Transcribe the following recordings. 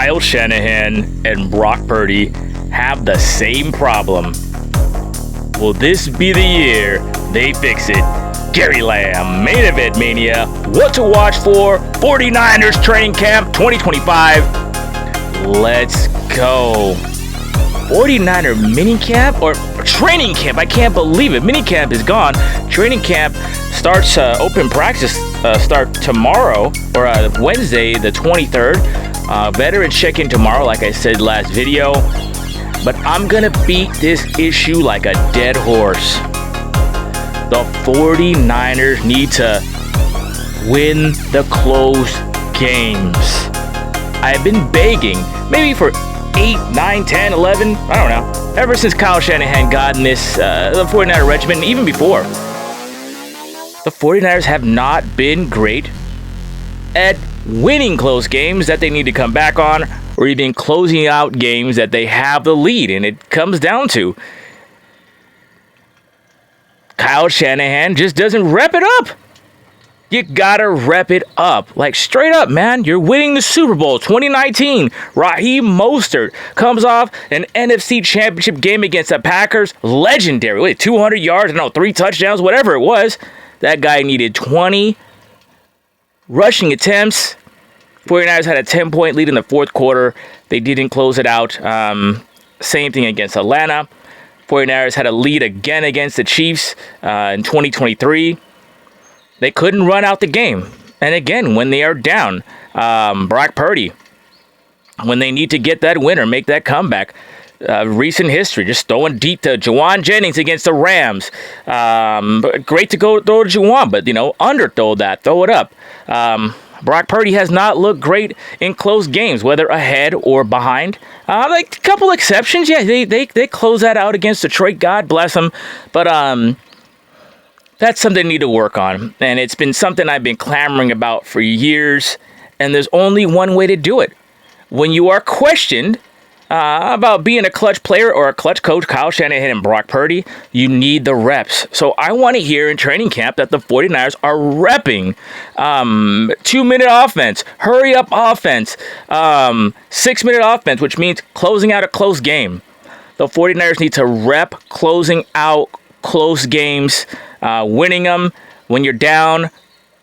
Kyle Shanahan and Brock Purdy have the same problem. Will this be the year they fix it? Gary Lamb, Main Event Mania, what to watch for, 49ers Training Camp 2025. Let's go. 49er minicamp or training camp, I can't believe it. Minicamp is gone. Training camp starts, open practice start tomorrow, or Wednesday the 23rd. Veterans check-in tomorrow, like I said last video. But I'm gonna beat this issue like a dead horse. The 49ers need to win the close games. I've been begging, maybe for 8, 9, 10, 11, I don't know, ever since Kyle Shanahan got in this, the 49er regiment, even before. The 49ers have not been great at winning close games that they need to come back on, or even closing out games that they have the lead, and it comes down to Kyle Shanahan just doesn't rep it up. You gotta rep it up. Like, straight up, man. You're winning the Super Bowl 2019. Raheem Mostert comes off an NFC Championship game against the Packers. Legendary. Wait, 200 yards, 3 touchdowns, whatever it was. That guy needed 20 rushing attempts. 49ers had a 10-point lead in the fourth quarter. They didn't close it out. Same thing against Atlanta. 49ers had a lead again against the Chiefs in 2023. They couldn't run out the game. And again, when they are down, Brock Purdy, when they need to get that win or make that comeback, recent history, just throwing deep to Juwan Jennings against the Rams. Great to go throw to Juwan, but, underthrow that, throw it up. Brock Purdy has not looked great in close games, whether ahead or behind. Like a couple exceptions, yeah, they close that out against Detroit. God bless them, but that's something they need to work on, and it's been something I've been clamoring about for years. And there's only one way to do it. When you are questioned about being a clutch player or a clutch coach, Kyle Shanahan and Brock Purdy, you need the reps. So I want to hear in training camp that the 49ers are repping 2-minute offense, hurry up offense, 6-minute offense, which means closing out a close game. The 49ers need to rep closing out close games, winning them when you're down,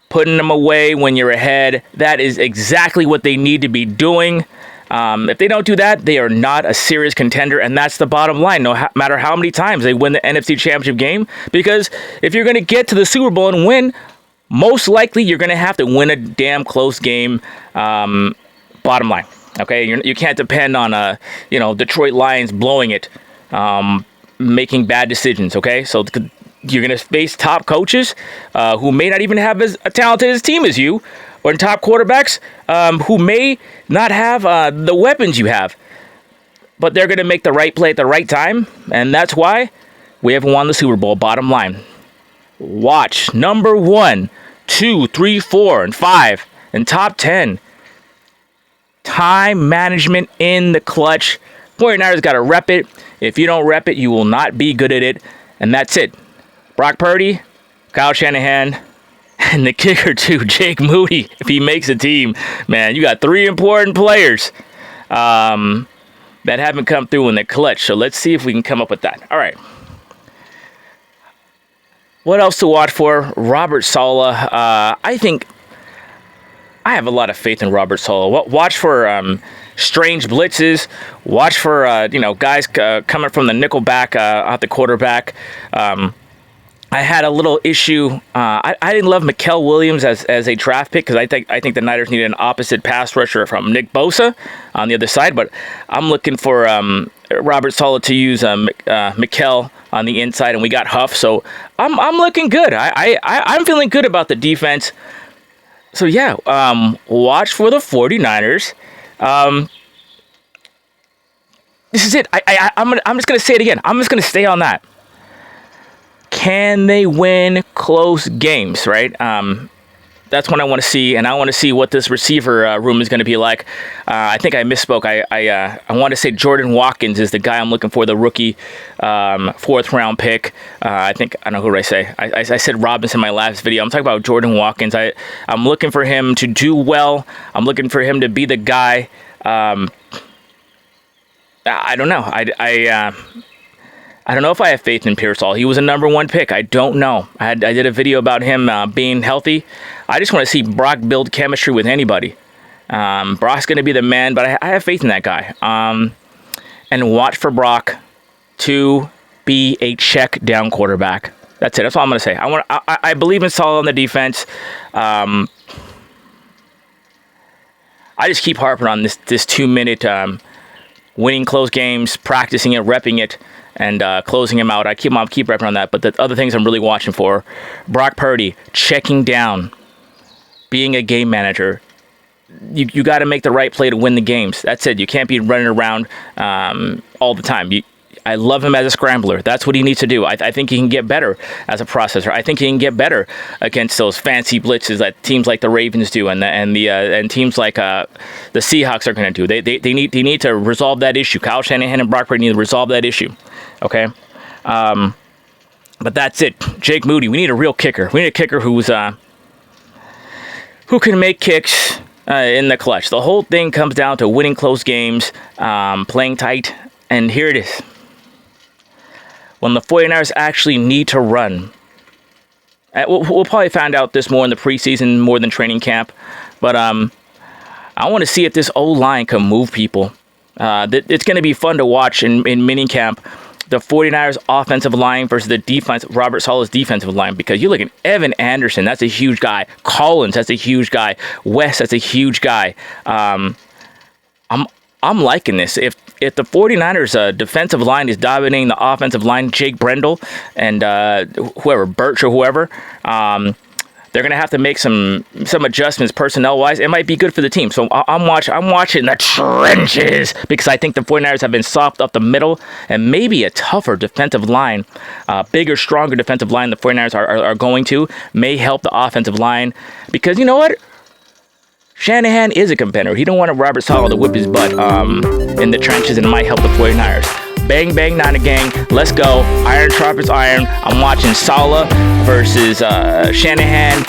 putting them away when you're ahead. That is exactly what they need to be doing. If they don't do that, they are not a serious contender, and that's the bottom line, no matter how many times they win the NFC Championship game. Because if you're going to get to the Super Bowl and win, most likely you're going to have to win a damn close game, bottom line. Okay, you can't depend on Detroit Lions blowing it, making bad decisions. Okay, so you're going to face top coaches who may not even have as talented as team as you, or top quarterbacks who may not have the weapons you have, but they're going to make the right play at the right time, and that's why we haven't won the Super Bowl. Bottom line, watch number 1, 2, 3, 4, and 5, and top 10. Time management in the clutch. 49ers got to rep it. If you don't rep it, you will not be good at it, and that's it. Brock Purdy, Kyle Shanahan, and the kicker too, Jake Moody. If he makes a team, man, you got 3 important players that haven't come through in the clutch. So let's see if we can come up with that. All right. What else to watch for? Robert Saleh. I think I have a lot of faith in Robert Saleh. Watch for strange blitzes. Watch for guys coming from the nickel back at the quarterback. I had a little issue. I didn't love Mikael Williams as a draft pick because I think the Niners needed an opposite pass rusher from Nick Bosa on the other side. But I'm looking for Robert Saleh to use Mikael on the inside, and we got Huff. So I'm looking good. I'm feeling good about the defense. So yeah, watch for the 49ers. This is it. I'm just gonna say it again. I'm just gonna stay on that. Can they win close games, right? That's what I want to see, and I want to see what this receiver room is going to be like. I think I misspoke. I want to say Jordan Watkins is the guy I'm looking for, the rookie 4th-round pick. I don't know who did I say. I said Robinson in my last video. I'm talking about Jordan Watkins. I'm looking for him to do well. I'm looking for him to be the guy I don't know. I don't know if I have faith in Pearsall. He was a number 1 pick. I don't know. I did a video about him being healthy. I just want to see Brock build chemistry with anybody. Brock's going to be the man, but I have faith in that guy. And watch for Brock to be a check down quarterback. That's it. That's all I'm going to say. I believe in Saleh on the defense. I just keep harping on this 2-minute winning close games, practicing it, repping it, and closing him out. I keep repping on that. But the other things I'm really watching for, Brock Purdy checking down, being a game manager. You got to make the right play to win the games. That's it. You can't be running around all the time. I love him as a scrambler. That's what he needs to do. I think he can get better as a processor. I think he can get better against those fancy blitzes that teams like the Ravens do and teams like the Seahawks are going to do. They need to resolve that issue. Kyle Shanahan and Brock Purdy need to resolve that issue. Okay, but that's it. Jake Moody. We need a real kicker. We need a kicker who can make kicks in the clutch. The whole thing comes down to winning close games, playing tight, and here it is. When the 49ers actually need to run. We'll probably find out this more in the preseason, more than training camp. But I want to see if this O-line can move people. It's going to be fun to watch in minicamp. The 49ers offensive line versus the defense, Robert Saleh's defensive line, because you look at Evan Anderson, that's a huge guy. Collins, that's a huge guy. West, that's a huge guy. I'm liking this. If the 49ers defensive line is dominating the offensive line, Jake Brendel and whoever, Birch or whoever, they're going to have to make some adjustments personnel-wise. It might be good for the team. So I'm watching the trenches because I think the 49ers have been soft up the middle and maybe a tougher defensive line, bigger, stronger defensive line the 49ers are going to may help the offensive line because you know what? Shanahan is a competitor. He don't want Robert Saleh to whip his butt in the trenches and it might help the 49ers. Bang, bang, Niner gang. Let's go. Iron sharpens iron. I'm watching Saleh versus Shanahan.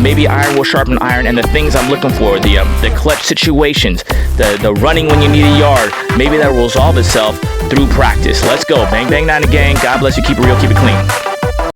Maybe iron will sharpen iron. And the things I'm looking for, the clutch situations, the running when you need a yard, maybe that will resolve itself through practice. Let's go. Bang, bang, Niner gang. God bless you. Keep it real. Keep it clean.